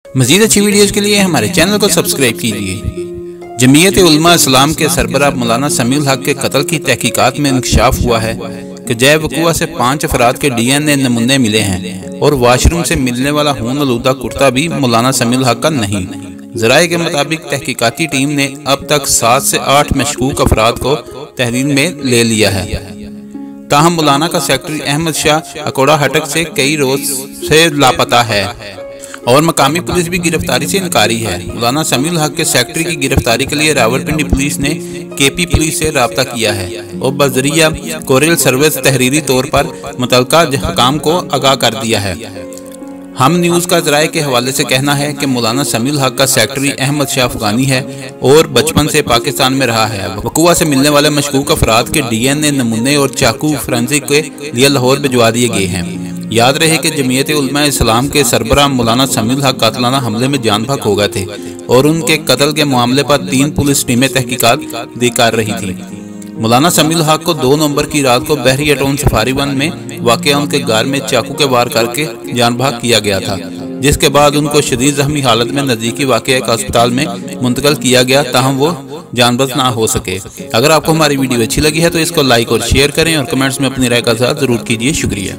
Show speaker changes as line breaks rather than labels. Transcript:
मज़ीद अच्छी वीडियोस के लिए हमारे चैनल को सब्सक्राइब कीजिए। जमीयत उलमा इस्लाम के सरबराह मौलाना समीउल हक के कत्ल की तहकीकात में इंकशाफ हुआ है कि जय वक़ुआ से 5 अफराद के DNA नमूने मिले हैं और वाशरूम से मिलने वाला खून आलूदा कुर्ता भी मौलाना समीउल हक का नहीं। ज़राए के मुताबिक तहकीकाती टीम ने अब तक 7 से 8 मशकूक अफराद को तहरीर में ले लिया है। ताहम मौलाना का सेक्रेटरी अहमद शाह अकोड़ा हटक से कई रोज से लापता है और मकामी पुलिस भी गिरफ्तारी से इनकारी है। मौलाना समीउल हक के सेक्रेटरी की गिरफ्तारी के लिए रावलपिंडी पुलिस ने KP पुलिस से रब्ता किया है और बजरिया कोरियल सर्विस तहरीरी तौर पर मुतल्लिका हकाम को आगाह कर दिया है। हम न्यूज़ का ज़राए के हवाले से कहना है कि मौलाना समीउल हक का सेक्रेटरी अहमद शाह अफगानी है और बचपन से पाकिस्तान में रहा है। वक़ुआ से मिलने वाले मशकूक अफराद के DNA नमूने और चाकू फोरेंसिक के लिए लाहौर भिजवा दिए गए हैं। याद रहे कि जमीयत उलमा इस्लाम के सरबराह मौलाना समीउल हक कातलाना हमले में जान बहक हो गए थे और उनके कत्ल के मामले पर 3 पुलिस टीमें तहकीकात कर रही थी। मौलाना समीउल हक को 2 नवंबर की रात को बहरिया टाउन सफारी वन में वाक़या उनके घर में चाकू के वार करके जान बहक किया गया था, जिसके बाद उनको शदीद जख्मी हालत में नज़दीकी वाक़या एक अस्पताल में मुंतकिल किया गया, ताहम वो जानबच ना हो सके। अगर आपको हमारी वीडियो अच्छी लगी है तो इसको लाइक और शेयर करें और कमेंट्स में अपनी राय का इज़हार ज़रूर कीजिए। शुक्रिया।